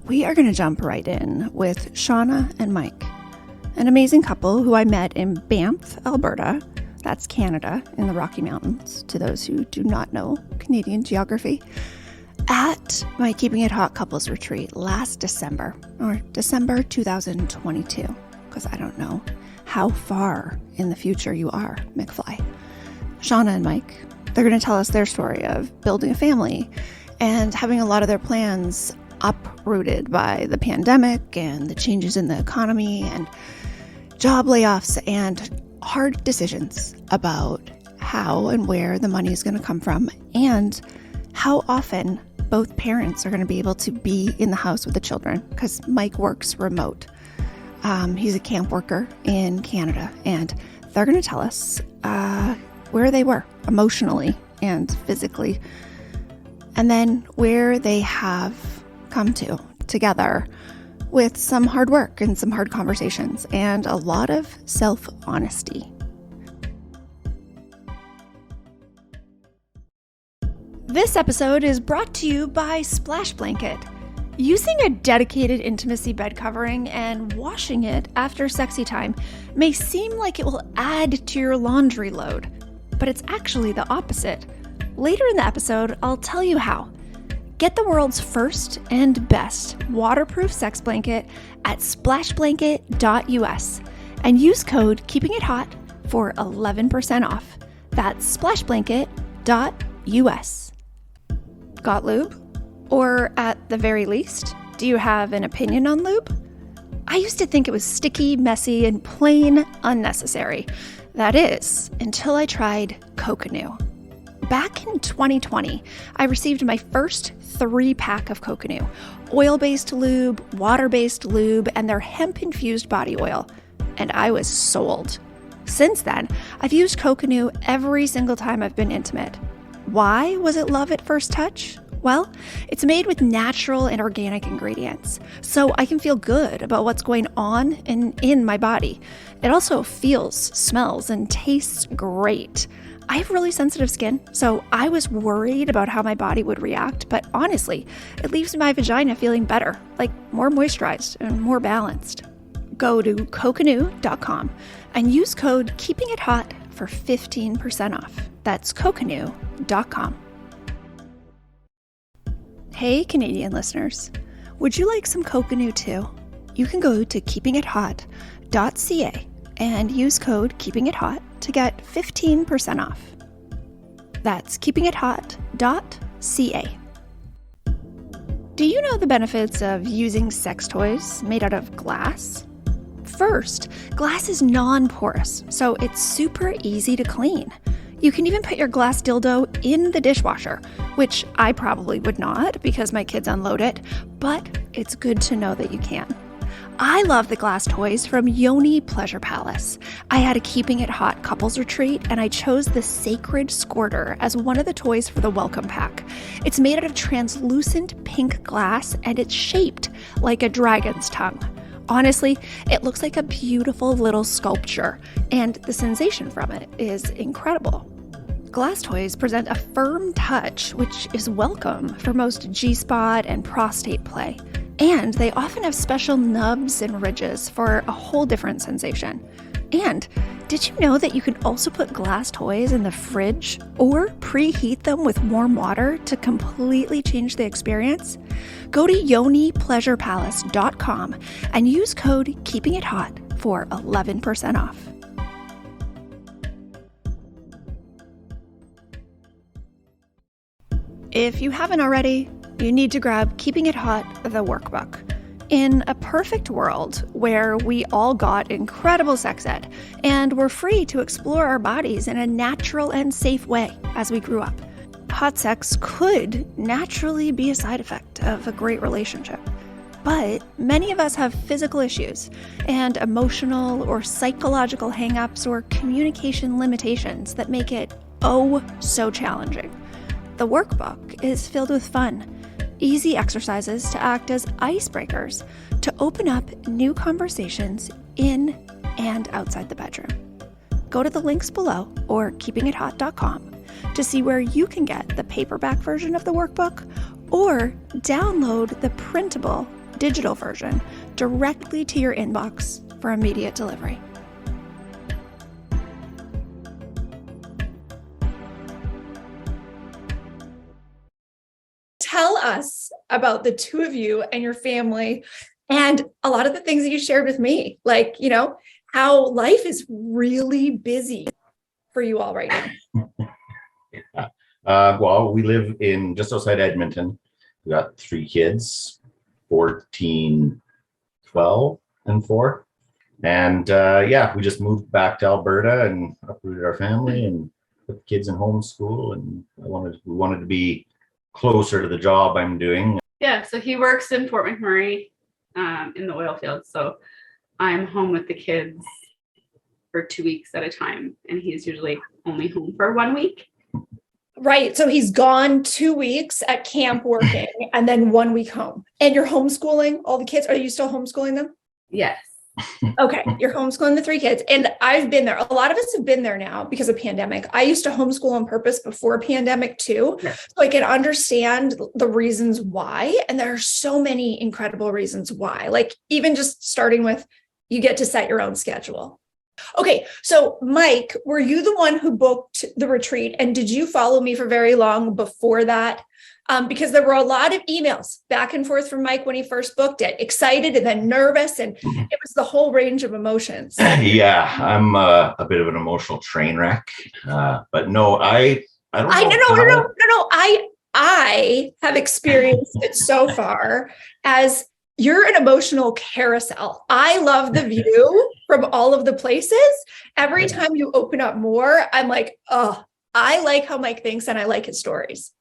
we are going to jump right in with Shauna and Mike, an amazing couple who I met in Banff, Alberta. That's Canada in the Rocky Mountains, to those who do not know Canadian geography, at my Keeping It Hot couples retreat last December, or December 2022, because I don't know how far in the future you are, McFly. Shauna and Mike, they're going to tell us their story of building a family and having a lot of their plans uprooted by the pandemic and the changes in the economy and job layoffs and hard decisions about how and where the money is going to come from and how often both parents are going to be able to be in the house with the children, because Mike works remote. He's a camp worker in Canada, and they're going to tell us where they were emotionally and physically, and then where they have come to together with some hard work and some hard conversations and a lot of self-honesty. This episode is brought to you by SPLASHBLANKET. Using a dedicated intimacy bed covering and washing it after sexy time may seem like it will add to your laundry load, but it's actually the opposite. Later in the episode, I'll tell you how. Get the world's first and best waterproof sex blanket at splashblanket.us and use code KEEPINGITHOT for 11% off. That's splashblanket.us. Got lube? Or at the very least, do you have an opinion on lube? I used to think it was sticky, messy, and plain unnecessary. That is, until I tried Coconut. Back in 2020, I received my first 3-pack of Coconut, oil-based lube, water-based lube, and their hemp-infused body oil, and I was sold. Since then, I've used Coconut every single time I've been intimate. Why was it love at first touch? Well, it's made with natural and organic ingredients, so I can feel good about what's going on in my body. It also feels, smells, and tastes great. I have really sensitive skin, so I was worried about how my body would react, but honestly, it leaves my vagina feeling better, like more moisturized and more balanced. Go to coconut.com and use code KEEPINGITHOT for 15% off. That's coconut.com. Hey, Canadian listeners, would you like some Coconut too? You can go to keepingithot.ca and use code KEEPINGITHOT to get 15% off. That's keepingithot.ca. Do you know the benefits of using sex toys made out of glass? First, glass is non-porous, so it's super easy to clean. You can even put your glass dildo in the dishwasher, which I probably would not because my kids unload it, but it's good to know that you can. I love the glass toys from YONI Pleasure Palace. I had a Keeping It Hot couples retreat, and I chose the Sacred Squirter as one of the toys for the welcome pack. It's made out of translucent pink glass, and it's shaped like a dragon's tongue. Honestly, it looks like a beautiful little sculpture, and the sensation from it is incredible. Glass toys present a firm touch, which is welcome for most G-spot and prostate play. And they often have special nubs and ridges for a whole different sensation. And did you know that you can also put glass toys in the fridge or preheat them with warm water to completely change the experience? Go to YoniPleasurePalace.com and use code KEEPINGITHOT for 11% off. If you haven't already, you need to grab Keeping It Hot, the workbook. In a perfect world where we all got incredible sex ed and were free to explore our bodies in a natural and safe way as we grew up, hot sex could naturally be a side effect of a great relationship. But many of us have physical issues and emotional or psychological hang-ups or communication limitations that make it so challenging. The workbook is filled with fun, easy exercises to act as icebreakers to open up new conversations in and outside the bedroom. Go to the links below or keepingithot.com to see where you can get the paperback version of the workbook or download the printable digital version directly to your inbox for immediate delivery. Tell us about the two of you and your family and a lot of the things that you shared with me, like, how life is really busy for you all right now. Yeah. Well, we live in just outside Edmonton. We got 3 kids, 14, 12, and 4. And we just moved back to Alberta and uprooted our family and put the kids in homeschool. And we wanted to be closer to the job I'm doing. Yeah, so he works in Fort McMurray in the oil fields. So I'm home with the kids for 2 weeks at a time, and he's usually only home for 1 week. Right. So he's gone 2 weeks at camp working and then 1 week home. And you're homeschooling all the kids. Are you still homeschooling them? Yes. Okay. You're homeschooling the 3 kids. And I've been there. A lot of us have been there now because of pandemic. I used to homeschool on purpose before pandemic too. Yeah. So I can understand the reasons why. And there are so many incredible reasons why, like even just starting with, you get to set your own schedule. Okay. So Mike, were you the one who booked the retreat? And did you follow me for very long before that? Because there were a lot of emails back and forth from Mike when he first booked it, excited and then nervous. And it was the whole range of emotions. Yeah, I'm a bit of an emotional train wreck. But no, I don't know. No. I have experienced it so far as you're an emotional carousel. I love the view from all of the places. Every time you open up more, I'm like, oh, I like how Mike thinks and I like his stories.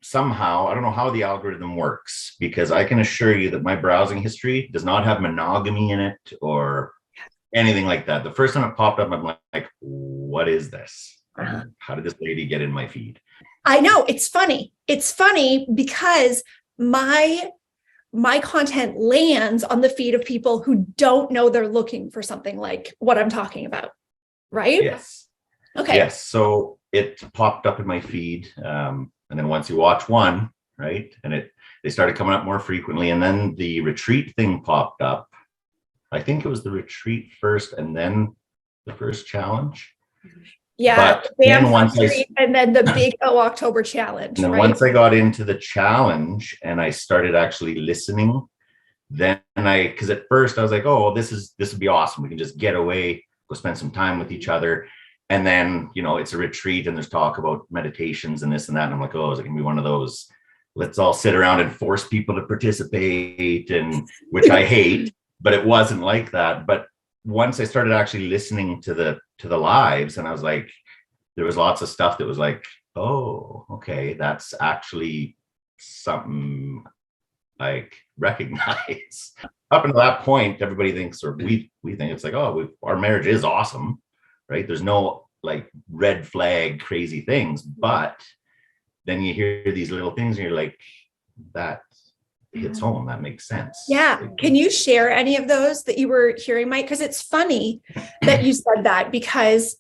Somehow, I don't know how the algorithm works, because I can assure you that my browsing history does not have monogamy in it or anything like that. The first time it popped up, I'm like, what is this? How did this lady get in my feed? I know, it's funny. It's funny because my content lands on the feed of people who don't know they're looking for something like what I'm talking about, right? Yes. Okay. Yes. So it popped up in my feed. And then once you watch one, right, and they started coming up more frequently. And then the retreat thing popped up. I think it was the retreat first and then the first challenge. Yeah, but then and then the big October challenge. And then once I got into the challenge and I started actually listening, then because at first I was like, oh, this would be awesome. We can just get away, go spend some time with each other. And then, it's a retreat and there's talk about meditations and this and that. And I'm like, oh, is it gonna be one of those, let's all sit around and force people to participate, and which I hate, but it wasn't like that. But once I started actually listening to the lives, and I was like, there was lots of stuff that was like, oh, okay, that's actually something I recognize. Up until that point, everybody thinks, or we think it's like, oh, our marriage is awesome, right? There's no like red flag crazy things, but then you hear these little things and you're like, that hits home. That makes sense. Yeah. Can you share any of those that you were hearing, Mike? Because it's funny that you said that, because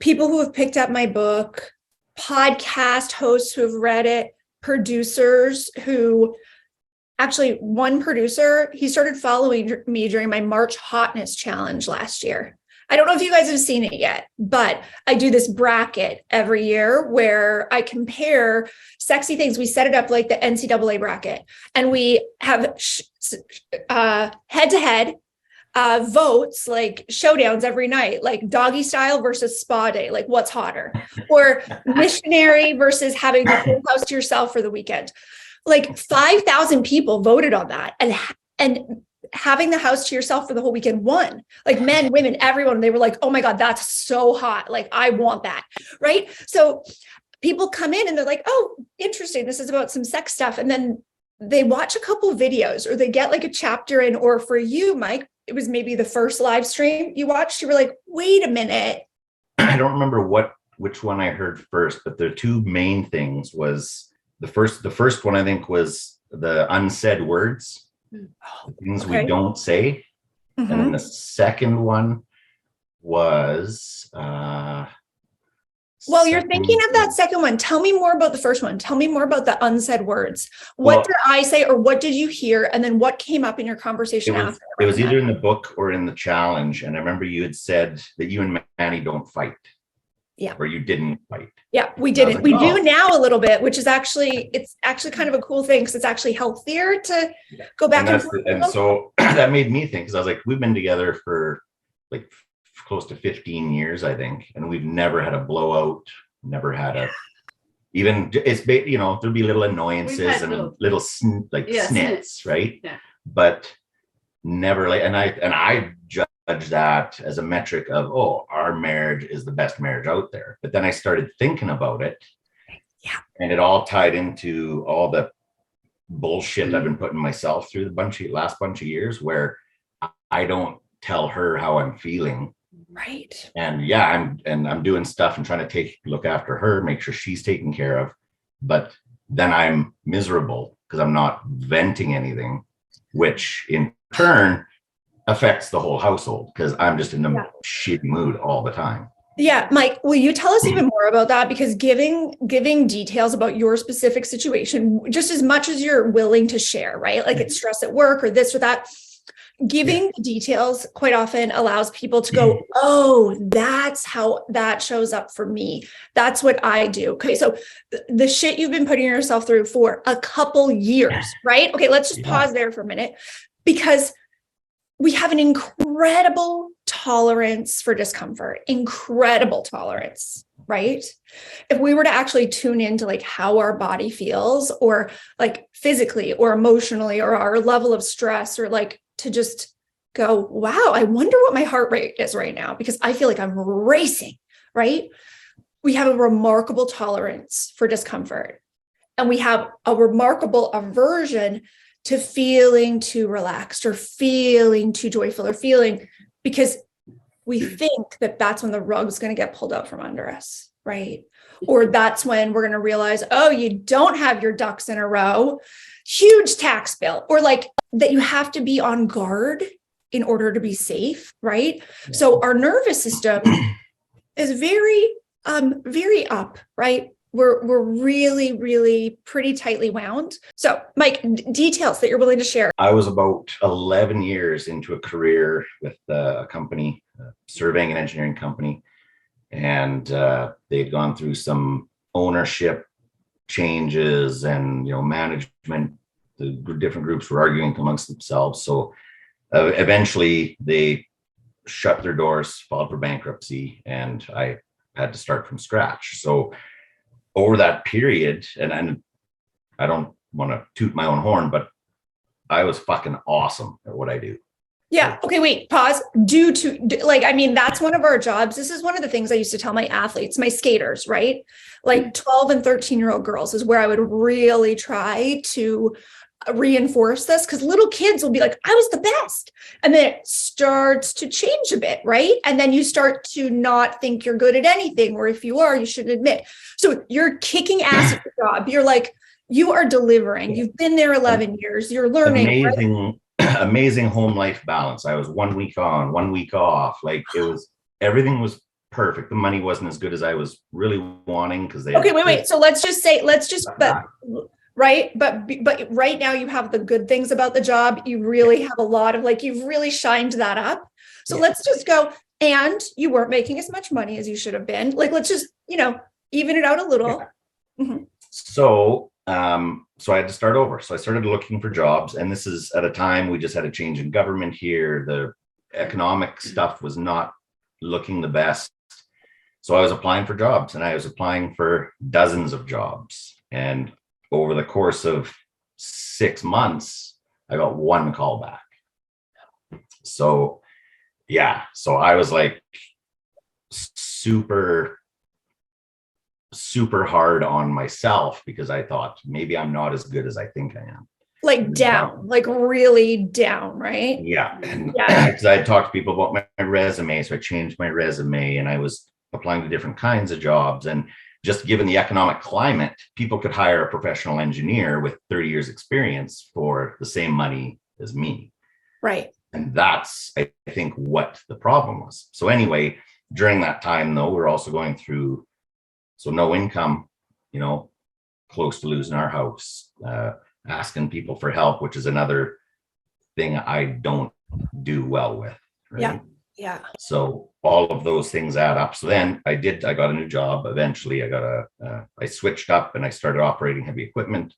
people who have picked up my book, podcast hosts who have read it, producers who actually, one producer, he started following me during my March Hotness Challenge last year. I don't know if you guys have seen it yet, but I do this bracket every year where I compare sexy things. We set it up like the NCAA bracket, and we have head-to-head votes, like showdowns every night, like doggy style versus spa day, like what's hotter, or missionary versus having the whole house to yourself for the weekend. Like 5,000 people voted on that, and having the house to yourself for the whole weekend won. Like men, women, everyone, they were like, oh my God, that's so hot. Like, I want that. Right. So people come in and they're like, oh, interesting. This is about some sex stuff. And then they watch a couple of videos, or they get like a chapter in, or for you, Mike, it was maybe the first live stream you watched. You were like, wait a minute. I don't remember which one I heard first, but the two main things was the first one, I think, was the unsaid words. The things we don't say. And then the second one was While you're thinking of that second one, tell me more about the first one. Tell me more about the unsaid words. What did I say, or what did you hear? And then what came up in your conversation after? It was either in the book or in the challenge. And I remember you had said that you and Manny don't fight. Yeah. Or you didn't fight. Yeah, we didn't. Like, we do now a little bit, which is actually, it's actually kind of a cool thing because it's actually healthier to go back and forth. And so that made me think, because I was like, we've been together for like close to 15 years, I think. And we've never had a blowout, never had a, even it's, you know, there'll be little annoyances and little snits, right? Yeah. But never like, and I judge that as a metric of, oh, our marriage is the best marriage out there. But then I started thinking about it. Yeah. And it all tied into all the bullshit I've been putting myself through the last bunch of years, where I don't tell her how I'm feeling. Right. And yeah, I'm doing stuff and trying to look after her, make sure she's taken care of. But then I'm miserable because I'm not venting anything, which in turn affects the whole household because I'm just in a shitty mood all the time. Yeah, Mike, will you tell us even more about that? Because giving details about your specific situation, just as much as you're willing to share, right? Like it's stress at work or this or that. Giving the details quite often allows people to go, oh, that's how that shows up for me. That's what I do. Okay, so the shit you've been putting yourself through for a couple years, right? Okay, let's just pause there for a minute, because we have an incredible tolerance for discomfort, incredible tolerance, right? If we were to actually tune into like how our body feels, or like physically or emotionally, or our level of stress, or like to just go, wow, I wonder what my heart rate is right now because I feel like I'm racing, right? We have a remarkable tolerance for discomfort, and we have a remarkable aversion to feeling too relaxed or feeling too joyful or feeling, because we think that that's when the rug's going to get pulled out from under us, right? Or that's when we're going to realize, oh, you don't have your ducks in a row, huge tax bill, or like that you have to be on guard in order to be safe, right? Yeah. So our nervous system is very, very up, right? We're really, really pretty tightly wound. So Mike, details that you're willing to share. I was about 11 years into a career with a company, a surveying and engineering company. And they'd gone through some ownership changes and, you know, management. The different groups were arguing amongst themselves. So eventually they shut their doors, filed for bankruptcy, and I had to start from scratch. So over that period, and I don't want to toot my own horn, but I was fucking awesome at what I do. Yeah. Okay, wait, pause. I mean, that's one of our jobs. This is one of the things I used to tell my athletes, my skaters, right? Like 12 and 13-year-old girls is where I would really try to reinforce this, because little kids will be like, I was the best. And then it starts to change a bit, right? And then you start to not think you're good at anything, or if you are, you should admit. So you're kicking ass at your job. You're like, you are delivering. You've been there 11 years. You're learning. Amazing, right? Amazing home life balance. I was 1 week on, 1 week off. Like everything was perfect. The money wasn't as good as I was really wanting because they. Okay, wait. So but right now you have the good things about the job. You really have a lot of you've really shined that up. So let's just go. And you weren't making as much money as you should have been. Like, let's just, even it out a little. Yeah. Mm-hmm. So I had to start over. So I started looking for jobs, and this is at a time we just had a change in government here. The economic stuff was not looking the best. So I was applying for jobs, and I was applying for dozens of jobs. And over the course of 6 months, I got one call back. So I was like super hard on myself because I thought maybe I'm not as good as I think I am. Like down, like really down, right? Yeah. And because I had talked to people about my resume. So I changed my resume, and I was applying to different kinds of jobs. And just given the economic climate, people could hire a professional engineer with 30 years experience for the same money as me. Right. And that's, I think, what the problem was. So anyway, during that time, though, we're also going through So no income, close to losing our house, asking people for help, which is another thing I don't do well with. Right? Yeah. Yeah. So all of those things add up. So then I got a new job. Eventually I switched up and I started operating heavy equipment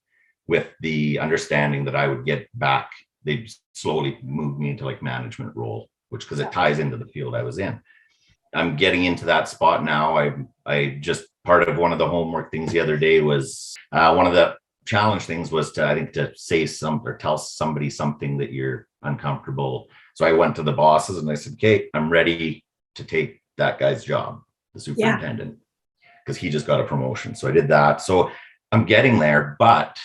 with the understanding that I would get back. They slowly moved me into like management role, which because it ties into the field I was in. I'm getting into that spot now. I just part of one of the homework things the other day was one of the challenge things was to say or tell somebody something that you're uncomfortable. So I went to the bosses and I said, okay, I'm ready to take that guy's job, the superintendent, because he just got a promotion. So I did that. So I'm getting there, but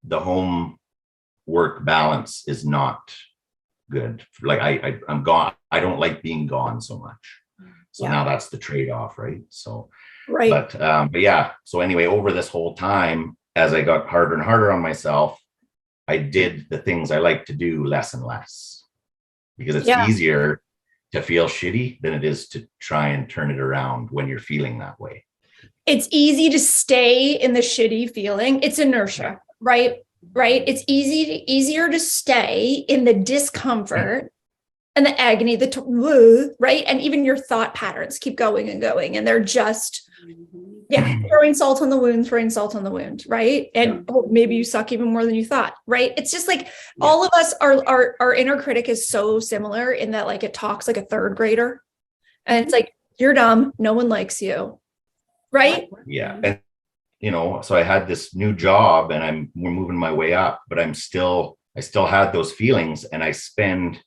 the home work balance is not good. Like I'm gone. I don't like being gone so much. So now that's the trade-off, right? So, right. But yeah. So anyway, over this whole time, as I got harder and harder on myself, I did the things I like to do less and less, because it's easier to feel shitty than it is to try and turn it around when you're feeling that way. It's easy to stay in the shitty feeling. It's inertia, right? Right. It's easier to stay in the discomfort and the agony, right? And even your thought patterns keep going and going. And they're just, throwing salt on the wound, right? And maybe you suck even more than you thought, right? It's just like all of us, our inner critic is so similar in that like it talks like a third grader. And it's like, you're dumb. No one likes you. Right? Yeah. And, so I had this new job and we're moving my way up, but I still had those feelings, and I spend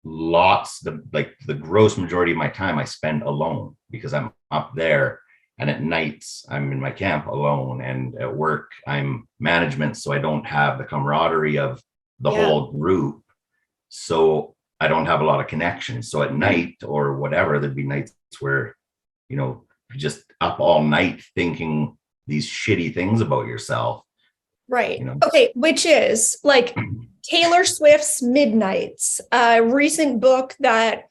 the gross majority of my time I spend alone, because I'm up there, and at nights I'm in my camp alone, and at work I'm management. So I don't have the camaraderie of the whole group. So I don't have a lot of connections. So at night or whatever, there'd be nights where, you're just up all night thinking these shitty things about yourself. Right. Okay. Which is like Taylor Swift's Midnights, a recent book that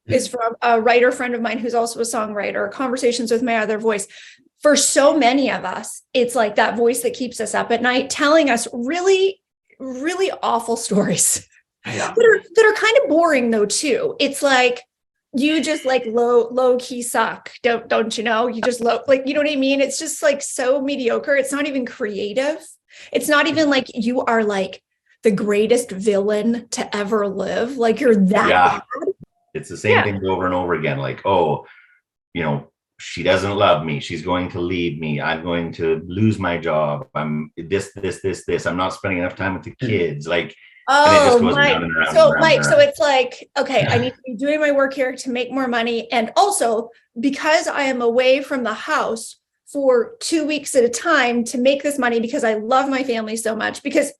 is from a writer friend of mine who's also a songwriter, Conversations with My Other Voice. For so many of us, it's like that voice that keeps us up at night, telling us really, really awful stories that are kind of boring though, too. It's like, you just like low key suck. Don't you know? You just like, you know what I mean? It's just like so mediocre. It's not even creative. It's not even like you are like the greatest villain to ever live. Like you're that bad. It's the same thing over and over again. Like, she doesn't love me. She's going to leave me. I'm going to lose my job. I'm this. I'm not spending enough time with the kids. Like, and it just goes round and round. So, Mike, so it's like, okay, I need to be doing my work here to make more money. And also, because I am away from the house for 2 weeks at a time to make this money, because I love my family so much. Because,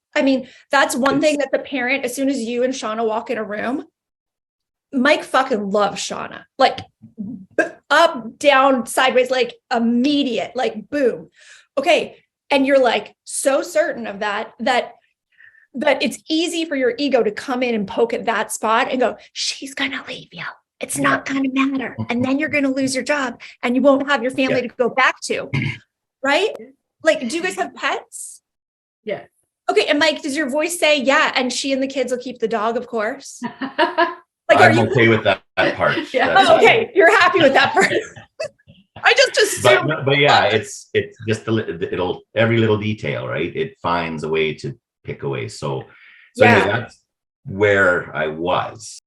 that's one thing that the parent, as soon as you and Shauna walk in a room, Mike fucking loves Shauna. Like, up, down, sideways, like immediate, like boom. Okay. And you're like so certain of that it's easy for your ego to come in and poke at that spot and go, she's going to leave you. It's not going to matter. And then you're going to lose your job and you won't have your family to go back to. Right? Like, do you guys have pets? Yeah. Okay. And Mike, does your voice say, yeah, and she and the kids will keep the dog, of course? Like, I'm okay with that part. Yeah. Okay. You're happy with that part. I just assume. But yeah, it's just it'll every little detail, right? It finds a way to pick away. So anyway, that's where I was.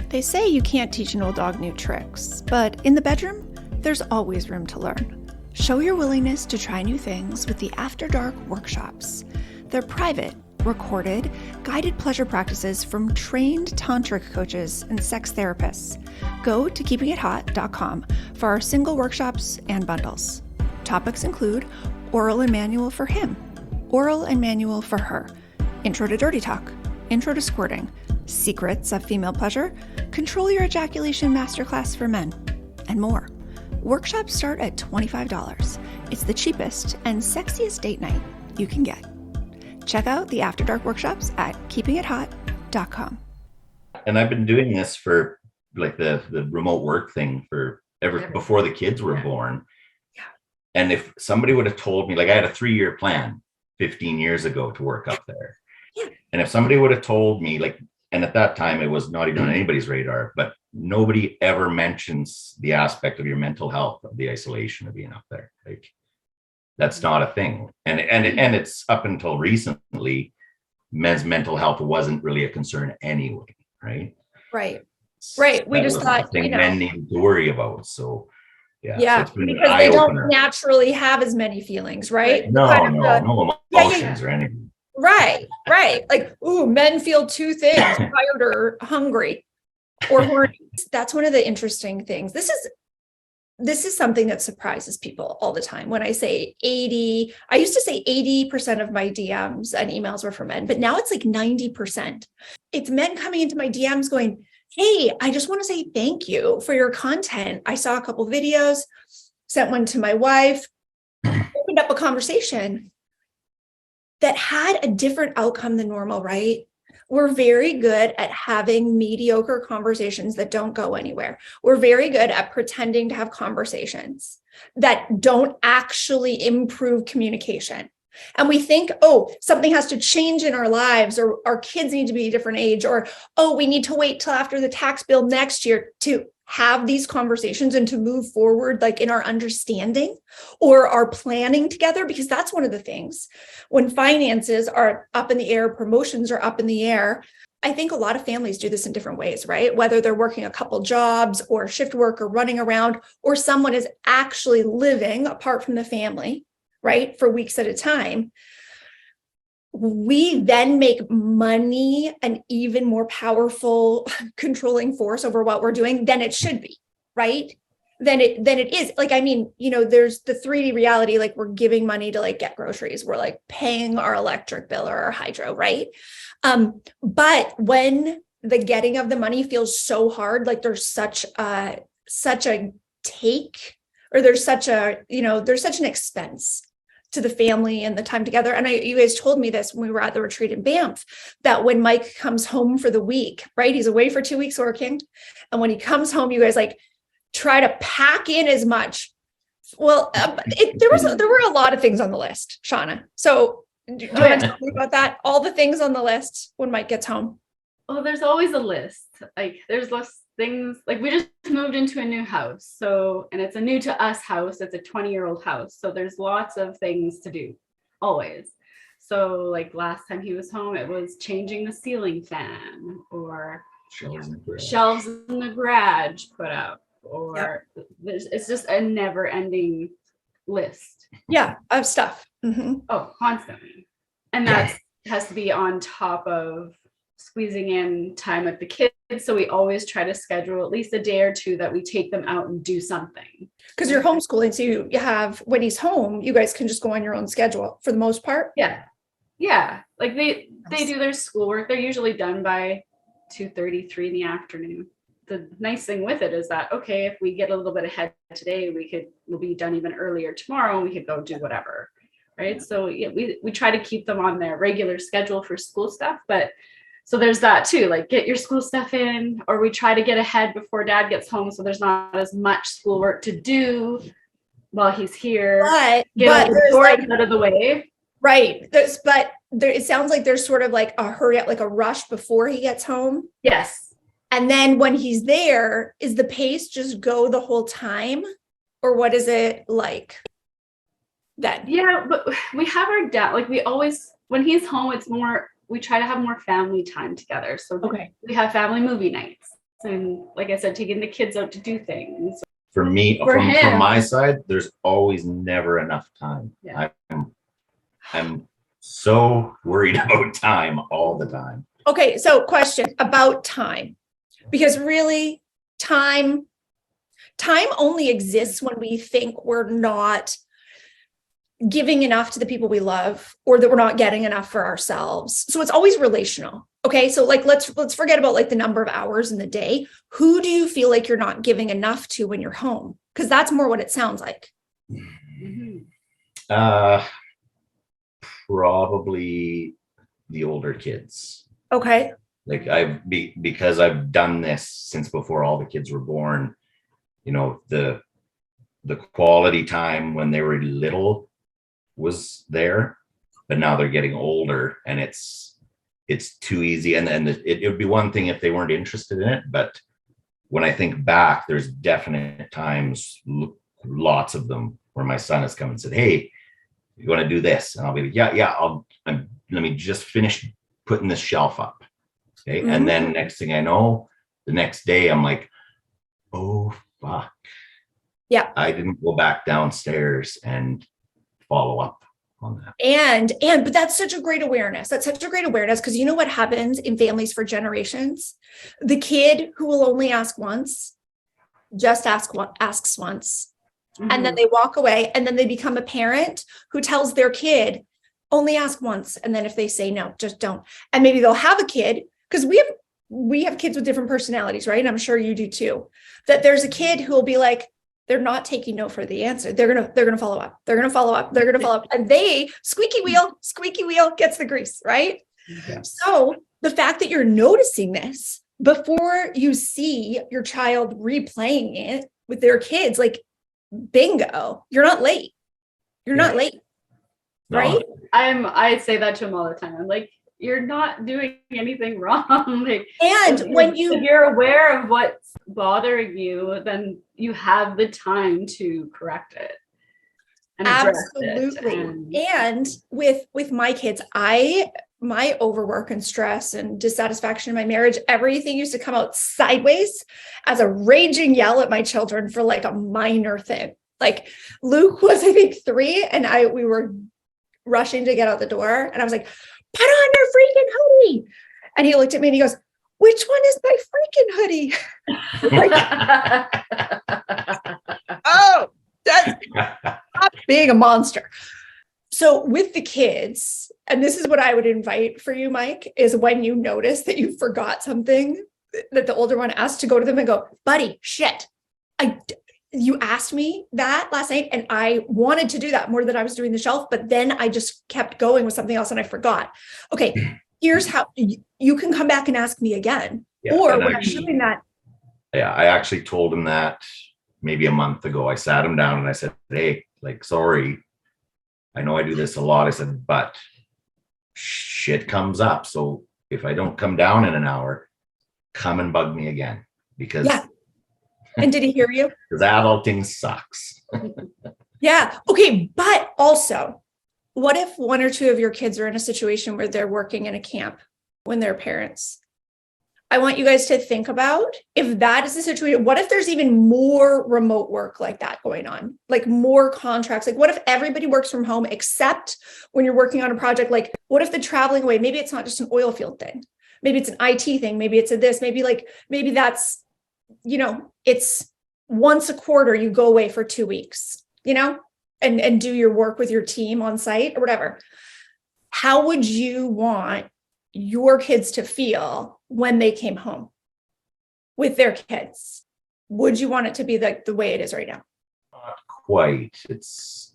They say you can't teach an old dog new tricks, but in the bedroom, there's always room to learn. Show your willingness to try new things with the After Dark workshops. They're private, recorded, guided pleasure practices from trained tantric coaches and sex therapists. Go to keepingithot.com for our single workshops and bundles. Topics include oral and manual for him, oral and manual for her, intro to dirty talk, intro to squirting, secrets of female pleasure, control your ejaculation masterclass for men, and more. Workshops start at $25. It's the cheapest and sexiest date night you can get. Check out the After Dark workshops at keepingithot.com. And I've been doing this for like the remote work thing for ever before the kids were born. Yeah. And if somebody would have told me, like I had a 3-year plan 15 years ago to work up there. Yeah. And if somebody would have told me, like, and at that time it was not even on anybody's radar, but nobody ever mentions the aspect of your mental health, of the isolation of being up there. Like that's not a thing. And it's up until recently, men's mental health wasn't really a concern anyway, right? Right. We That just wasn't thought, the thing men needed to worry about. So yeah, so it's been an because they don't eye-opener. naturally have as many feelings, right? No Yeah, emotions or anything. Right. Like, ooh, men feel two things, tired or hungry or horny. That's one of the interesting things. This is something that surprises people all the time. When I say 80, I used to say 80% of my DMs and emails were for men, but now it's like 90%. It's men coming into my DMs going, hey, I just want to say thank you for your content. I saw a couple videos, sent one to my wife, opened up a conversation that had a different outcome than normal, right? We're very good at having mediocre conversations that don't go anywhere. We're very good at pretending to have conversations that don't actually improve communication. And we think, oh, something has to change in our lives, or our kids need to be a different age, or, oh, we need to wait till after the tax bill next year to have these conversations and to move forward, like in our understanding or our planning together, because that's one of the things when finances are up in the air, promotions are up in the air. I think a lot of families do this in different ways, right? Whether they're working a couple jobs or shift work or running around, or someone is actually living apart from the family, right, for weeks at a time. We then make money an even more powerful controlling force over what we're doing than it should be, right? Than it is. Like, I mean, there's the 3D reality, like we're giving money to like get groceries. We're like paying our electric bill or our hydro, right? But when the getting of the money feels so hard, like there's such a take, or there's such an expense to the family and the time together. And you guys told me this when we were at the retreat in Banff, that when Mike comes home for the week, right? He's away for 2 weeks working. And when he comes home, you guys like try to pack in as much. Well, there were a lot of things on the list, Shauna. So do you want to talk about that? All the things on the list when Mike gets home. Well, there's always a list. Like there's less things. Like we just moved into a new house. So, and it's a new to us house. It's a 20-year-old house. So there's lots of things to do always. So like last time he was home, it was changing the ceiling fan, or shelves in the garage put up, or it's just a never ending list. Yeah, of stuff. Mm-hmm. Oh, constantly. And that has to be on top of squeezing in time with the kids. So we always try to schedule at least a day or two that we take them out and do something. Because you're homeschooling. So you have, when he's home, you guys can just go on your own schedule for the most part. Yeah. Yeah. Like they do their schoolwork. They're usually done by 2:33 in the afternoon. The nice thing with it is that, okay, if we get a little bit ahead today, we'll be done even earlier tomorrow, and we could go do whatever. Right. So yeah, we try to keep them on their regular schedule for school stuff, but so there's that too, like get your school stuff in, or we try to get ahead before dad gets home. So there's not as much schoolwork to do while he's here. But out of the way. Right. It sounds like there's sort of like a hurry up, like a rush before he gets home. Yes. And then when he's there, is the pace just go the whole time? Or what is it like then? Yeah, but we have our dad, like we always, when he's home, it's more, we try to have more family time together. So we have family movie nights. And like I said, taking the kids out to do things. For me, from my side, there's always never enough time. Yeah. I'm so worried about time all the time. Okay, so question about time. Because really, time only exists when we think we're not giving enough to the people we love, or that we're not getting enough for ourselves. So it's always relational. Okay. So like, let's forget about like the number of hours in the day. Who do you feel like you're not giving enough to when you're home? Because that's more what it sounds like. Probably the older kids. Okay. Like because I've done this since before all the kids were born. the quality time when they were little was there, but now they're getting older and it's too easy. And it would be one thing if they weren't interested in it, but when I think back, there's definite times, lots of them, where my son has come and said, "Hey, you want to do this?" And I'll be like, yeah, let me just finish putting this shelf up. Okay. Mm-hmm. And then next thing I know, the next day I'm like, oh fuck. Yeah. I didn't go back downstairs and follow up on that. But that's such a great awareness. That's such a great awareness, because you know what happens in families for generations? The kid who will only ask once, just asks once. Mm-hmm. And then they walk away, and then they become a parent who tells their kid, only ask once. And then if they say no, just don't. And maybe they'll have a kid, because we have kids with different personalities, right? And I'm sure you do too, that there's a kid who will be like, they're not taking no for the answer. They're going to follow up. They're going to follow up. They're going to follow up. And they squeaky wheel gets the grease, right? Yeah. So the fact that you're noticing this before you see your child replaying it with their kids, like, bingo, you're not late. You're not late. Right? I say that to him all the time. I'm like, you're not doing anything wrong. Like, and if you're aware of what's bothering you, then you have the time to correct it and address absolutely it. And with my kids, my overwork and stress and dissatisfaction in my marriage, everything used to come out sideways as a raging yell at my children for like a minor thing. Like Luke was, I think, 3, and we were rushing to get out the door, and I was like, put on your freaking hoodie. And he looked at me and he goes, which one is my freaking hoodie? Oh, stop being a monster. So with the kids, and this is what I would invite for you, Mike, is when you notice that you forgot something, that the older one asks, to go to them and go, buddy, shit, you asked me that last night, and I wanted to do that more than I was doing the shelf, but then I just kept going with something else and I forgot. Okay, here's how you can come back and ask me again. Yeah, or when I'm doing that. Yeah, I actually told him that maybe a month ago. I sat him down and I said, hey, like, sorry, I know I do this a lot. I said, but shit comes up. So if I don't come down in an hour, come and bug me again, because And did he hear you? Because adulting sucks. Yeah. Okay. But also, what if one or two of your kids are in a situation where they're working in a camp when they're parents? I want you guys to think about, if that is the situation, what if there's even more remote work like that going on? Like more contracts? Like what if everybody works from home except when you're working on a project? Like what if the traveling away, maybe it's not just an oil field thing. Maybe it's an IT thing. Maybe it's a this, maybe that's, it's once a quarter you go away for 2 weeks, and do your work with your team on site or whatever. How would you want your kids to feel when they came home with their kids? Would you want it to be like the way it is right now? Not quite. It's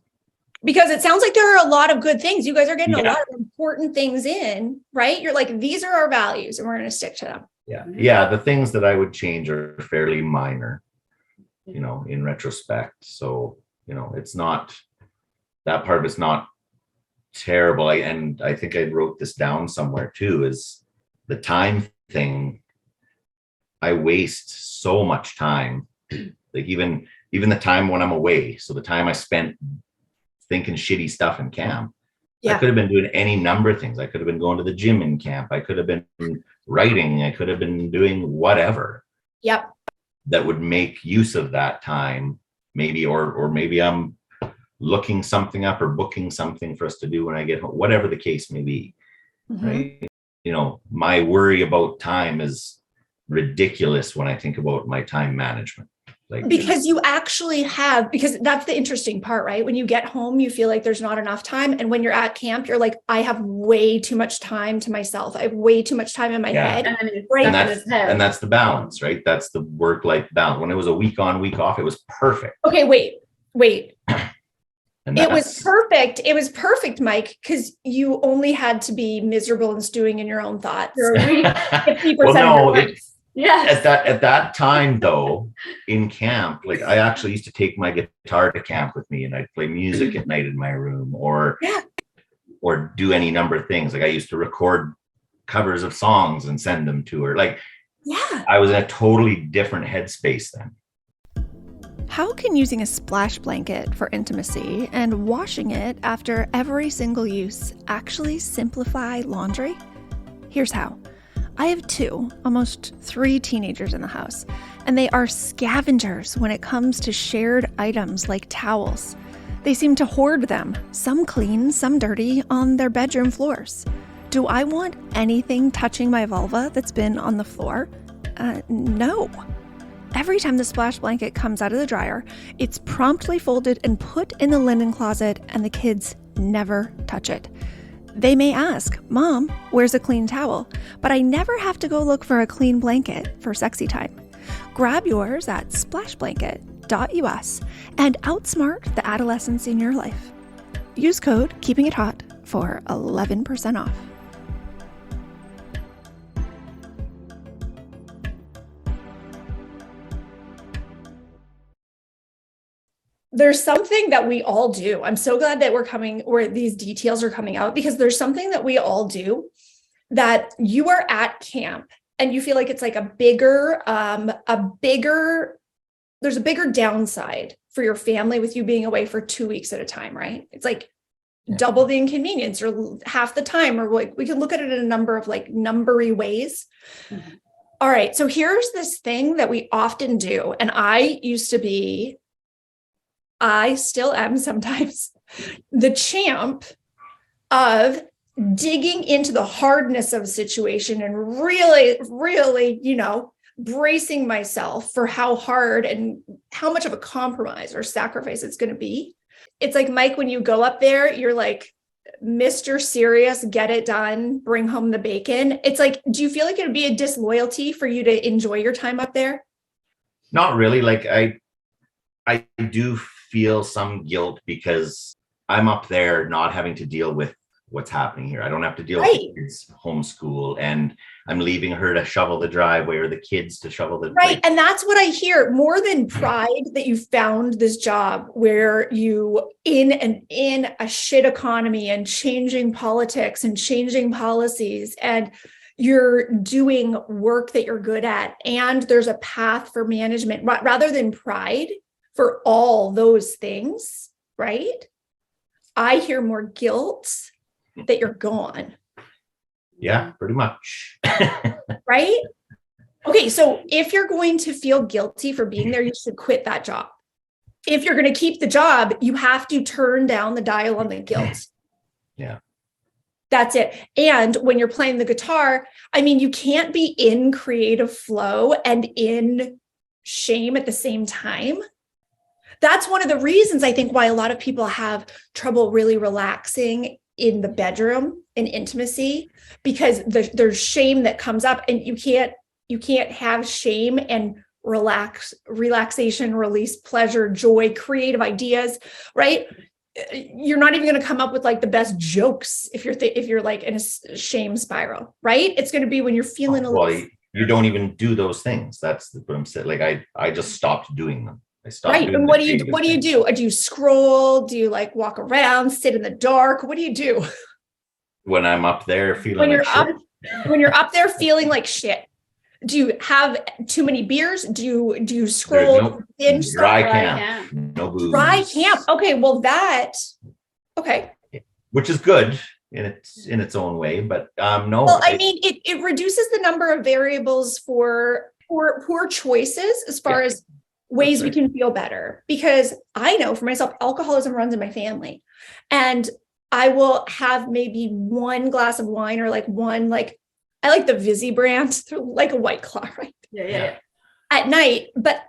because it sounds like there are a lot of good things. You guys are getting a lot of important things in, right? You're like, these are our values and we're going to stick to them. Yeah. The things that I would change are fairly minor, in retrospect. So, it's not, that part is not terrible. And I think I wrote this down somewhere too, is the time thing. I waste so much time, like even the time when I'm away. So the time I spent thinking shitty stuff in camp, I could have been doing any number of things. I could have been going to the gym in camp. I could have been writing. I could have been doing whatever. Yep. That would make use of that time, maybe, or maybe I'm looking something up or booking something for us to do when I get home, whatever the case may be. Mm-hmm. Right. My worry about time is ridiculous when I think about my time management. Because you actually have, because that's the interesting part, right? When you get home, you feel like there's not enough time. And when you're at camp, you're like, I have way too much time to myself. I have way too much time in my head. Right? And that's the balance, right? That's the work-life balance. When it was a week on, week off, it was perfect. Okay, wait. It was perfect. It was perfect, Mike, because you only had to be miserable and stewing in your own thoughts. 50% of your life. Yes. At that time though, in camp, like I actually used to take my guitar to camp with me and I'd play music at night in my room or do any number of things. Like I used to record covers of songs and send them to her. Like I was in a totally different headspace then. How can using a splash blanket for intimacy and washing it after every single use actually simplify laundry? Here's how. I have 2, almost 3 teenagers in the house, and they are scavengers when it comes to shared items like towels. They seem to hoard them, some clean, some dirty, on their bedroom floors. Do I want anything touching my vulva that's been on the floor? No. Every time the splash blanket comes out of the dryer, it's promptly folded and put in the linen closet, and the kids never touch it. They may ask, Mom, where's a clean towel? But I never have to go look for a clean blanket for sexy time. Grab yours at splashblanket.us and outsmart the adolescents in your life. Use code KEEPINGITHOT for 11% off. There's something that we all do. I'm so glad that where these details are coming out, because there's something that we all do that you are at camp and you feel like it's like there's a bigger downside for your family with you being away for 2 weeks at a time, right? It's like double the inconvenience or half the time, or like we can look at it in a number of like numbery ways. Mm-hmm. All right. So here's this thing that we often do. And I still am sometimes the champ of digging into the hardness of a situation and really, bracing myself for how hard and how much of a compromise or sacrifice it's going to be. It's like, Mike, when you go up there, you're like, Mr. Serious, get it done, bring home the bacon. It's like, do you feel like it would be a disloyalty for you to enjoy your time up there? Not really. Like I do feel some guilt because I'm up there not having to deal with what's happening here. I don't have to deal with the kids homeschool, and I'm leaving her to shovel the driveway or the kids to shovel the right. And that's what I hear more than pride that you found this job where you in a shit economy and changing politics and changing policies, and you're doing work that you're good at, and there's a path for management rather than pride for all those things, right? I hear more guilt that you're gone. Yeah, pretty much. Right? Okay, so if you're going to feel guilty for being there, you should quit that job. If you're going to keep the job, you have to turn down the dial on the guilt. Yeah. That's it. And when you're playing the guitar, I mean, you can't be in creative flow and in shame at the same time. That's one of the reasons I think why a lot of people have trouble really relaxing in the bedroom in intimacy, because there's shame that comes up, and you can't have shame and relaxation, release, pleasure, joy, creative ideas, right? You're not even going to come up with like the best jokes if you're like in a shame spiral, right? It's going to be when you're feeling a little. You don't even do those things. That's what I'm saying. Like I just stopped doing them. Right. And what do you do? Do you scroll? Do you like walk around, sit in the dark? What do you do? When I'm up there feeling like shit. When you're up there feeling like shit, do you have too many beers? Do you scroll? Dry camp. No booze. Dry camp. Okay. Well, okay. Which is good in its own way, but no. Well, I mean, it reduces the number of variables for poor choices as far as ways we can feel better, because I know for myself, alcoholism runs in my family, and I will have maybe one glass of wine or like one, like I like the Vizzy brand, like a White Claw, right? Yeah. At night. But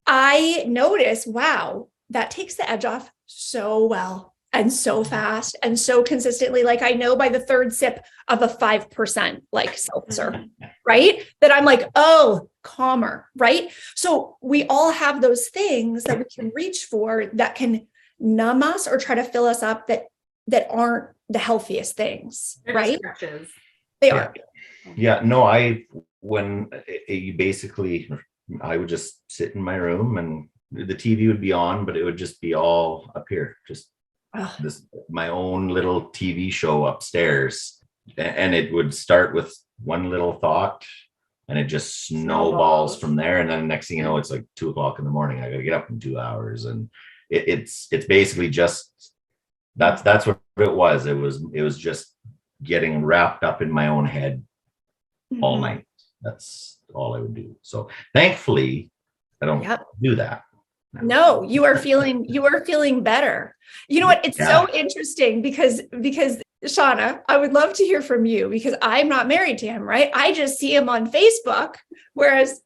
I notice, wow, that takes the edge off so well and so fast and so consistently. Like I know by the third sip of a 5% like seltzer, right? That I'm like, oh, calmer, right? So we all have those things that we can reach for that can numb us or try to fill us up that aren't the healthiest things, right? They are. Yeah, no, when you basically, I would just sit in my room and the TV would be on, but it would just be all up here, just this my own little TV show upstairs, and it would start with one little thought, and it just snowballs from there. And then the next thing you know, it's like 2:00 in the morning. I got to get up in 2 hours, and it's basically just that's what it was. It was just getting wrapped up in my own head all night. That's all I would do. So thankfully, I don't do that. No, you are feeling better. You know what? It's so interesting because Shauna, I would love to hear from you because I'm not married to him, right? I just see him on Facebook, whereas,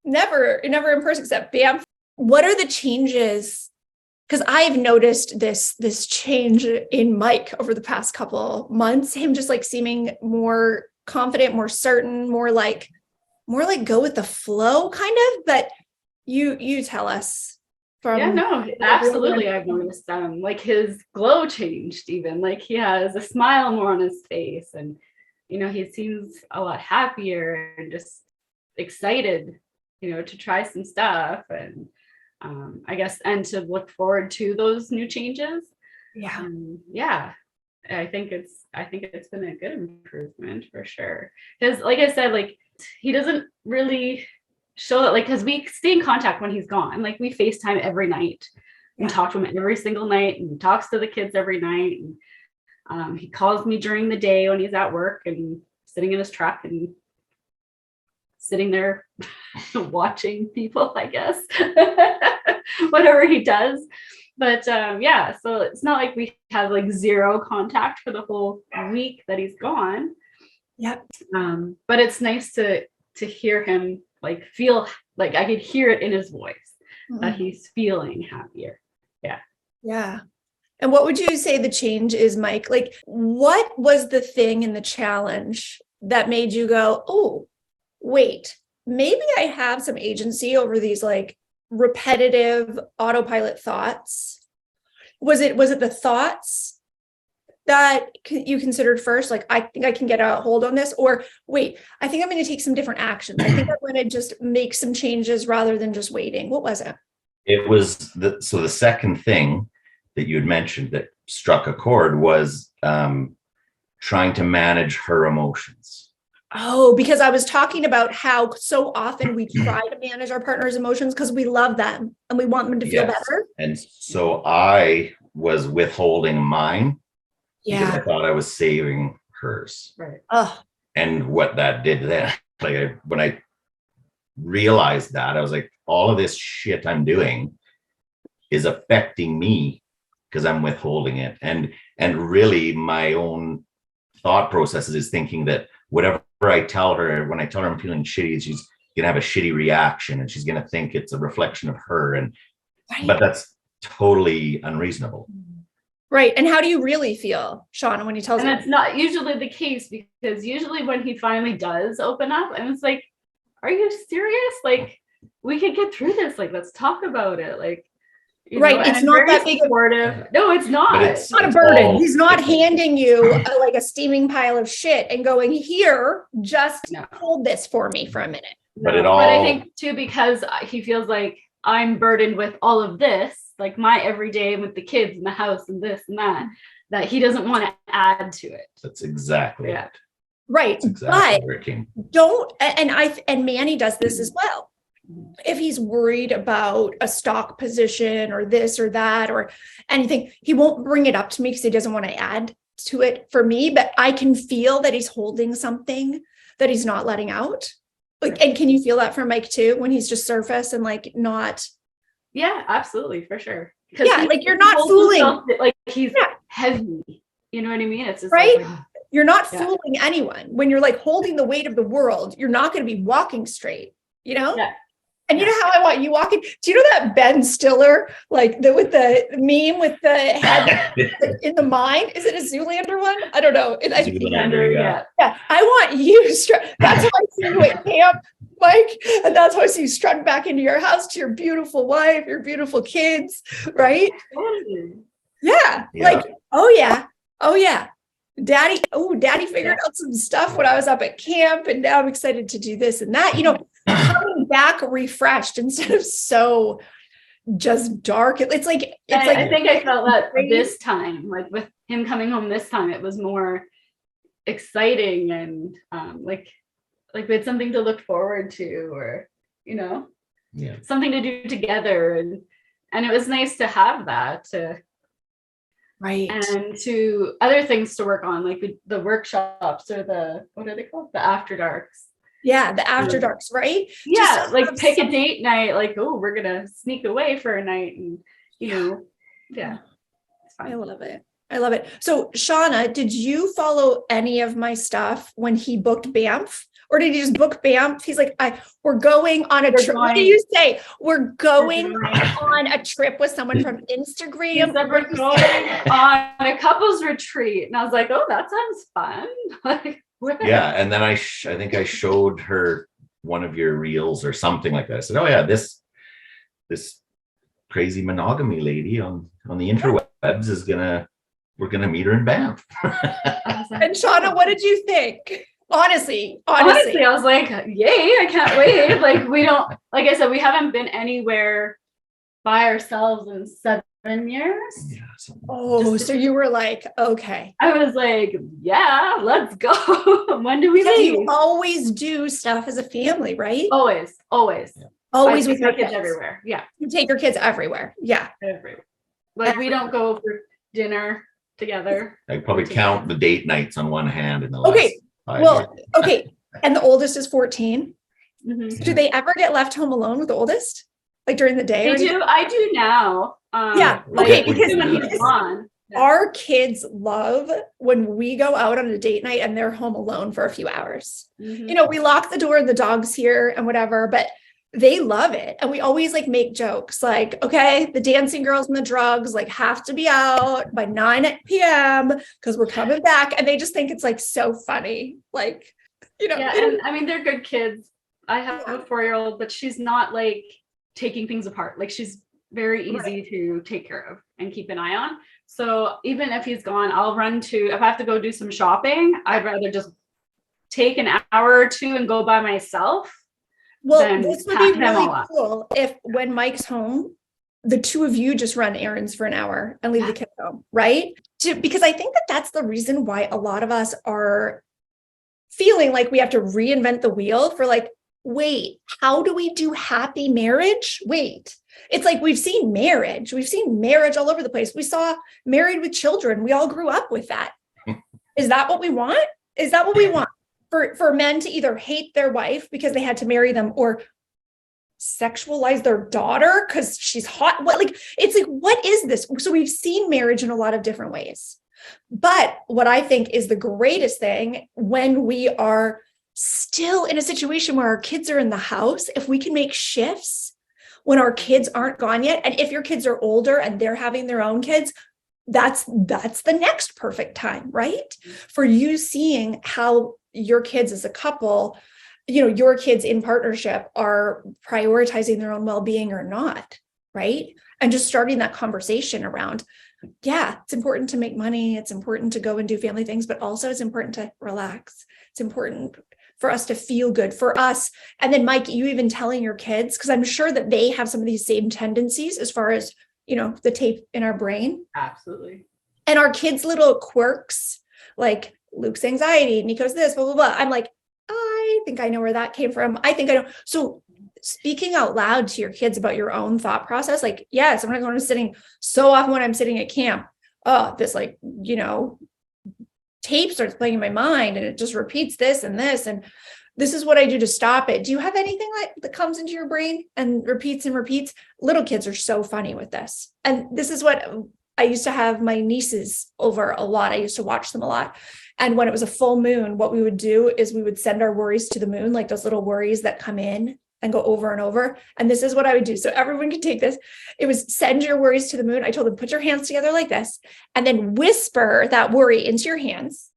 never in person except bam. What are the changes? Because I've noticed this change in Mike over the past couple months, him just like seeming more confident, more certain, more like go with the flow kind of, but you tell us from absolutely. I've noticed like his glow changed, even like he has a smile more on his face, and he seems a lot happier and just excited to try some stuff, and I guess, and to look forward to those new changes. I think it's been a good improvement for sure, because like I said, like he doesn't really show that, like, because we stay in contact when he's gone. Like we FaceTime every night and talk to him every single night, and talks to the kids every night. And he calls me during the day when he's at work and sitting in his truck and sitting there watching people, I guess, whatever he does. But so it's not like we have like zero contact for the whole week that he's gone. But it's nice to hear him, like feel like I could hear it in his voice that he's feeling happier. Yeah. And what would you say the change is, Mike? Like, what was the thing in the challenge that made you go, oh, wait, maybe I have some agency over these like repetitive autopilot thoughts? Was it the thoughts that you considered first? Like, I think I can get a hold on this, or wait, I think I'm going to take some different actions. I think I'm going to just make some changes rather than just waiting. What was it? It was the second thing that you had mentioned that struck a chord was trying to manage her emotions. Oh, because I was talking about how so often we try to manage our partner's emotions because we love them and we want them to feel better. And so I was withholding mine because I thought I was saving hers. Right. And what that did then, like when I realized that, I was like, all of this shit I'm doing is affecting me because I'm withholding it. And really my own thought processes is thinking that whatever I tell her, when I tell her I'm feeling shitty, she's gonna have a shitty reaction and she's gonna think it's a reflection of her. But that's totally unreasonable. Right. And how do you really feel, Shauna, when he tells you? And that's not usually the case, because usually when he finally does open up, and it's like, are you serious? Like, we could get through this. Like, let's talk about it. Like, it's not that big. No, it's not. It's not a burden. He's not handing you like a steaming pile of shit and going, here, just hold this for me for a minute. But I think too, because he feels like I'm burdened with all of this, like my everyday with the kids in the house and this and that he doesn't want to add to it. That's exactly it. Right. That's exactly where it came. And Manny does this as well. If he's worried about a stock position or this or that or anything, he won't bring it up to me because he doesn't want to add to it for me, but I can feel that he's holding something that he's not letting out. Like, and can you feel that from Mike too, when he's just surface and like not? Yeah, absolutely. For sure. Yeah. Like you're not fooling. Like he's heavy. You know what I mean? It's just right. Like, you're not fooling anyone. When you're like holding the weight of the world, you're not going to be walking straight, Yeah. And you know how I want you walking? Do you know that Ben Stiller, like with the meme with the head in the mind? Is it a Zoolander one? I don't know. Zoolander, yeah. I want you. That's how I see you at camp, Mike. And that's how I see you strutting back into your house to your beautiful wife, your beautiful kids, right? Yeah. Like, oh yeah. Daddy figured out some stuff when I was up at camp, and now I'm excited to do this and that, coming back refreshed instead of so just dark. It's like, I think I felt that this time, like with him coming home this time, it was more exciting and like we had something to look forward to, or something to do together, and it was nice to have that right, and to other things to work on, like the workshops, or what are they called, the after darks. Yeah, the after darks, right? Yeah, Just like pick a date night, like, oh, we're gonna sneak away for a night, and yeah, it's fine. I love it. So Shauna, did you follow any of my stuff when he booked Banff? Or did he just book Banff? He's like, we're going on a trip. What do you say? We're going on a trip with someone from Instagram. We're going on a couples retreat. And I was like, oh, that sounds fun. Like, yeah. And then I think I showed her one of your reels or something like that. I said, oh yeah, this crazy monogamy lady on the interwebs we're gonna meet her in Banff. And Shauna, what did you think? Honestly, I was like, yay, I can't wait. Like, we don't, like I said, we haven't been anywhere by ourselves in 7 years. Yeah, so you were like, okay. I was like, yeah, let's go. When do we leave? You always do stuff as a family, right? Always. Yeah. Always with your kids everywhere. Yeah. You take your kids everywhere. Yeah. Everywhere. Like, we don't go for dinner together. I probably count the date nights on one hand in the last. Okay. Okay. And the oldest is 14. Mm-hmm. Do they ever get left home alone with the oldest? Like during the day? They do. I do now. Yeah. Okay. Because when he's gone. Our kids love when we go out on a date night and they're home alone for a few hours. Mm-hmm. We lock the door and the dog's here and whatever, but they love it. And we always like make jokes like, okay, the dancing girls and the drugs like have to be out by 9 p.m. because we're coming back. And they just think it's like so funny. Like, Yeah, and I mean, they're good kids. I have a 4-year-old, but she's not like taking things apart. Like, she's very easy to take care of and keep an eye on. So even if he's gone, I'll run if I have to go do some shopping, I'd rather just take an hour or two and go by myself. Well, this would be really cool if when Mike's home, the two of you just run errands for an hour and leave the kids home, right? Because I think that's the reason why a lot of us are feeling like we have to reinvent the wheel for like, wait, how do we do happy marriage? Wait, it's like we've seen marriage all over the place. We saw Married with Children. We all grew up with that. Is that what we want? Is that what we want? For men to either hate their wife because they had to marry them or sexualize their daughter because she's hot. It's like, what is this? So we've seen marriage in a lot of different ways. But what I think is the greatest thing when we are still in a situation where our kids are in the house, if we can make shifts when our kids aren't gone yet. And if your kids are older and they're having their own kids, that's the next perfect time, right? For you seeing how your kids as a couple, your kids in partnership are prioritizing their own well-being or not, right? And just starting that conversation around, yeah, it's important to make money. It's important to go and do family things, but also it's important to relax. It's important for us to feel good for us. And then Mike, you even telling your kids, because I'm sure that they have some of these same tendencies as far as, the tape in our brain. Absolutely. And our kids' little quirks, like Luke's anxiety, Nico's this, blah, blah, blah. I'm like, I think I know where that came from. I think I know. So speaking out loud to your kids about your own thought process, like, yeah, sometimes when I'm sitting at camp, this tape starts playing in my mind and it just repeats this and this. And this is what I do to stop it. Do you have anything that comes into your brain and repeats and repeats? Little kids are so funny with this. And this is what I used to have my nieces over a lot. I used to watch them a lot. And when it was a full moon, what we would do is we would send our worries to the moon, like those little worries that come in and go over and over. And this is what I would do. So everyone can take this. It was send your worries to the moon. I told them, put your hands together like this, and then whisper that worry into your hands.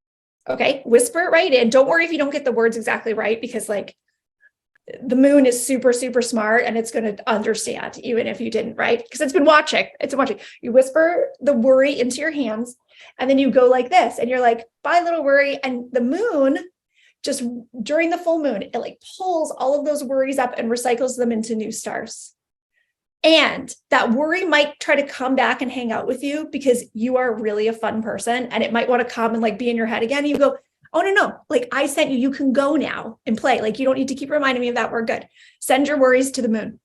Okay. Whisper it right in. Don't worry if you don't get the words exactly right, because the moon is super, super smart and it's going to understand even if you didn't, right? Because it's been watching. You whisper the worry into your hands And then you go like this and you're like, bye, little worry. And the moon, just during the full moon, it like pulls all of those worries up and recycles them into new stars. And that worry might try to come back and hang out with you because you are really a fun person, and it might want to come and like be in your head again. And you go, oh, no, like I sent you, you can go now and play. Like you don't need to keep reminding me of that. We're good. Send your worries to the moon.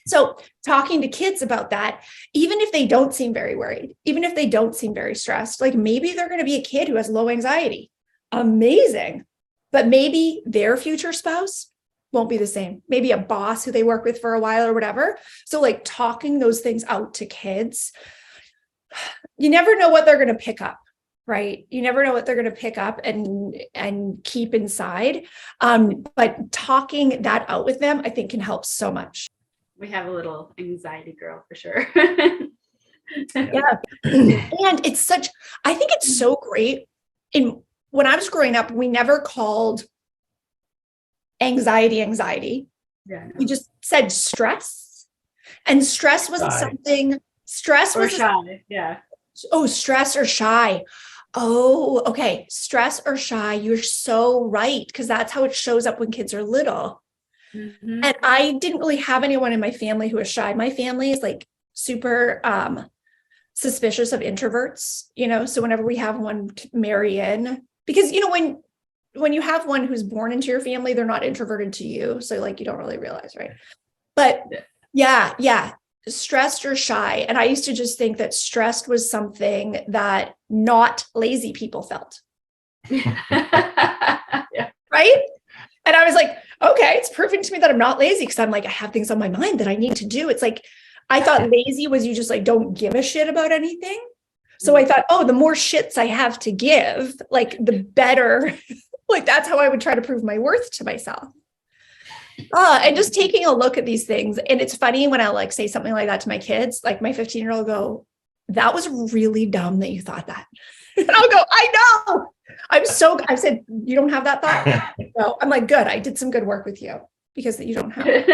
So talking to kids about that, even if they don't seem very worried, even if they don't seem very stressed, like maybe they're going to be a kid who has low anxiety. Amazing. But maybe their future spouse won't be the same. Maybe a boss who they work with for a while or whatever. So like talking those things out to kids, you never know what they're going to pick up, right? You never know what they're going to pick up and keep inside. But talking that out with them, I think can help so much. We have a little anxiety girl for sure. Yeah. And it's I think it's so great. When I was growing up, we never called anxiety. Yeah, no. We just said stress. And stress was shy. Yeah. Oh, stress or shy. Oh, okay. Stress or shy. You're so right. Because that's how it shows up when kids are little. Mm-hmm. And I didn't really have anyone in my family who was shy. My family is like super suspicious of introverts, so whenever we have one to marry in, because, when you have one who's born into your family, they're not introverted to you. So like, you don't really realize, right? But yeah, stressed or shy. And I used to just think that stressed was something that not lazy people felt. Yeah. Right? And I was like, okay, it's proving to me that I'm not lazy because I'm like, I have things on my mind that I need to do. It's like, I thought lazy was you just like, don't give a shit about anything. So I thought, oh, the more shits I have to give, like the better, like that's how I would try to prove my worth to myself. And just taking a look at these things. And it's funny when I like say something like that to my kids, like my 15-year-old go, that was really dumb that you thought that. And I'll go, I know. I said, you don't have that thought? No, I'm like, good. I did some good work with you because you don't have it.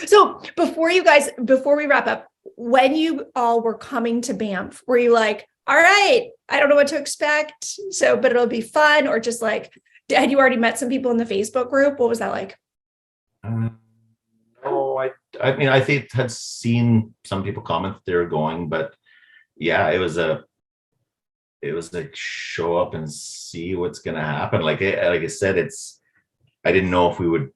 So before we wrap up, when you all were coming to Banff, were you like, all right, I don't know what to expect, but it'll be fun? Or just like, had you already met some people in the Facebook group? What was that like? No, I mean, I think had seen some people comment that they were going, but yeah, it was like show up and see what's going to happen. Like I said, I didn't know if we would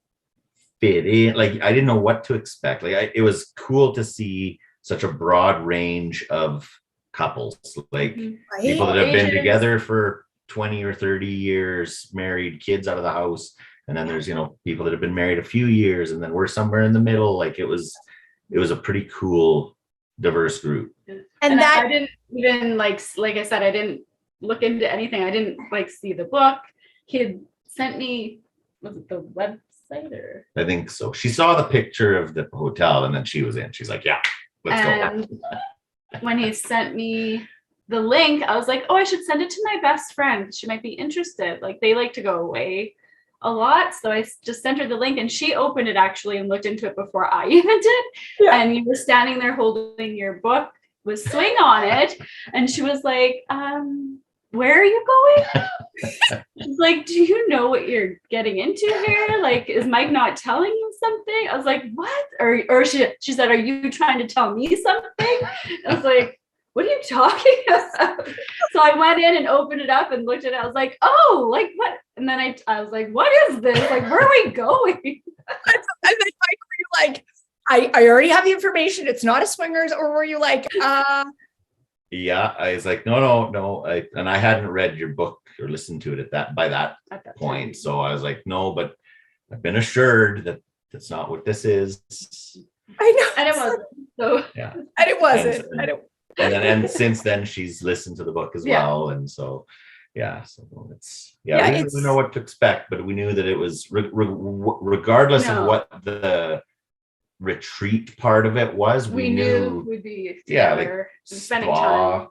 fit in. Like, I didn't know what to expect. Like it was cool to see such a broad range of couples, like people that have been together for 20 or 30 years, married, kids out of the house. And then there's, people that have been married a few years, and then we're somewhere in the middle. Like it was a pretty cool, diverse group. And that I didn't even like I said, I didn't look into anything. I didn't see the book. He had sent me, was it the website or? I think so. She saw the picture of the hotel and then she was in. She's like, yeah, let's go. When he sent me the link, I was like, oh, I should send it to my best friend. She might be interested. Like they like to go away a lot. So I just sent her the link, and she opened it actually and looked into it before I even did. Yeah. And you were standing there holding your book with swing on it. And she was like, where are you going? She's like, do you know what you're getting into here? Like, is Mike not telling you something? I was like, what? Or she said, are you trying to tell me something? I was like, what are you talking about? So I went in and opened it up and looked at it. I was like, oh, like what? And then I was like, what is this? Like, where are we going? And then Mike, were you like, I already have the information. It's not a swingers. Or were you like, Yeah, I was like, no. And I hadn't read your book or listened to it at that point. Time. So I was like, no, but I've been assured that that's not what this is. I know. And it wasn't. So yeah. And it wasn't. And since then she's listened to the book as well. And so so it's we didn't really know what to expect, but we knew that it was regardless of what the retreat part of it was, we knew we'd be together, spending time,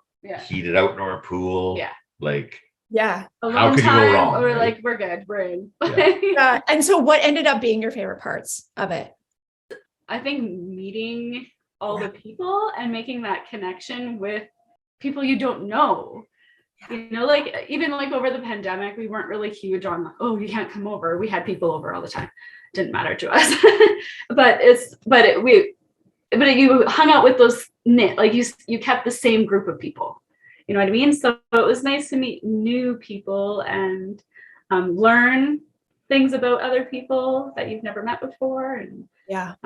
heated outdoor pool, like how could you go wrong? We're like, we're good, we're in. And so what ended up being your favorite parts of it? I think meeting all the people and making that connection with people you don't know. You know, like even like over the pandemic, we weren't really huge on, oh, you can't come over. We had people over all the time. Didn't matter to us. but you hung out with those like you kept the same group of people. You know what I mean? So it was nice to meet new people and learn things about other people that you've never met before. And the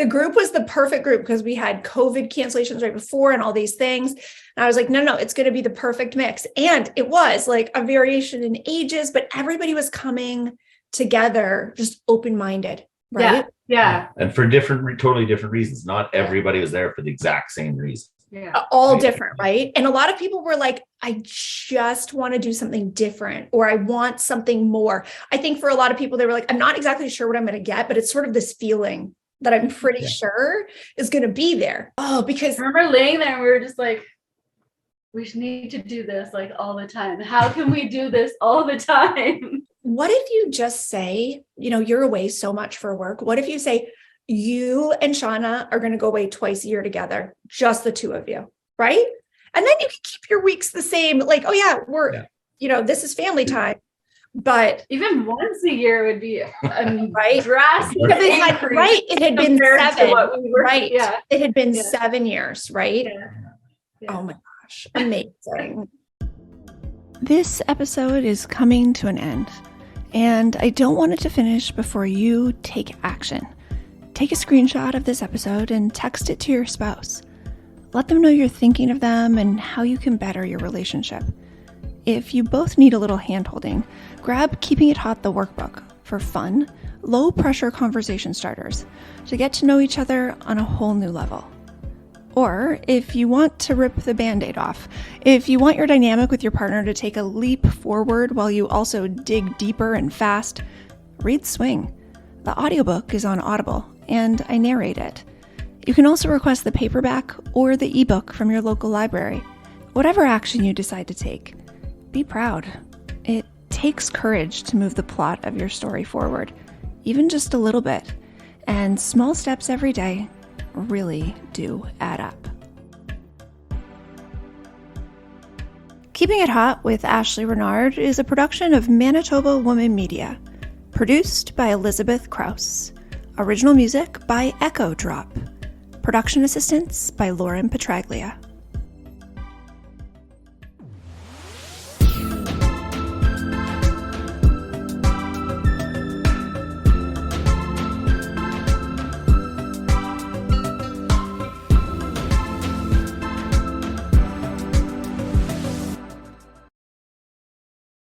group was the perfect group because we had COVID cancellations right before and all these things. And I was like, no, it's going to be the perfect mix. And it was like a variation in ages, but everybody was coming together, just open-minded, right? Yeah. And for totally different reasons. Not everybody was there for the exact same reason. Yeah. All different, right? And a lot of people were like, I just want to do something different, or I want something more. I think for a lot of people, they were like, I'm not exactly sure what I'm going to get, but it's sort of this feeling that I'm pretty sure is going to be there. Oh, because I remember laying there and we were just like, we need to do this like all the time. How can we do this all the time? What if you just say, you're away so much for work. What if you say, you and Shauna are going to go away twice a year together, just the two of you, right? And then you can keep your weeks the same. Like, oh yeah, this is family time. But even once a year would be right? drastic. It had been 7. Right. Yeah. It had been 7 years, right? Yeah. Oh my gosh. Amazing. This episode is coming to an end, and I don't want it to finish before you take action. Take a screenshot of this episode and text it to your spouse. Let them know you're thinking of them and how you can better your relationship. If you both need a little hand-holding, grab Keeping It Hot, the workbook, for fun, low-pressure conversation starters to get to know each other on a whole new level. Or if you want to rip the Band-Aid off, if you want your dynamic with your partner to take a leap forward while you also dig deeper and fast, read Swing. The audiobook is on Audible, and I narrate it. You can also request the paperback or the ebook from your local library. Whatever action you decide to take, be proud. It takes courage to move the plot of your story forward, even just a little bit, and small steps every day really do add up. Keeping It Hot with Ashley Renard is a production of Manitoba Woman Media, produced by Elizabeth Krause. Original music by Echo Drop. Production assistance by Lauren Petraglia.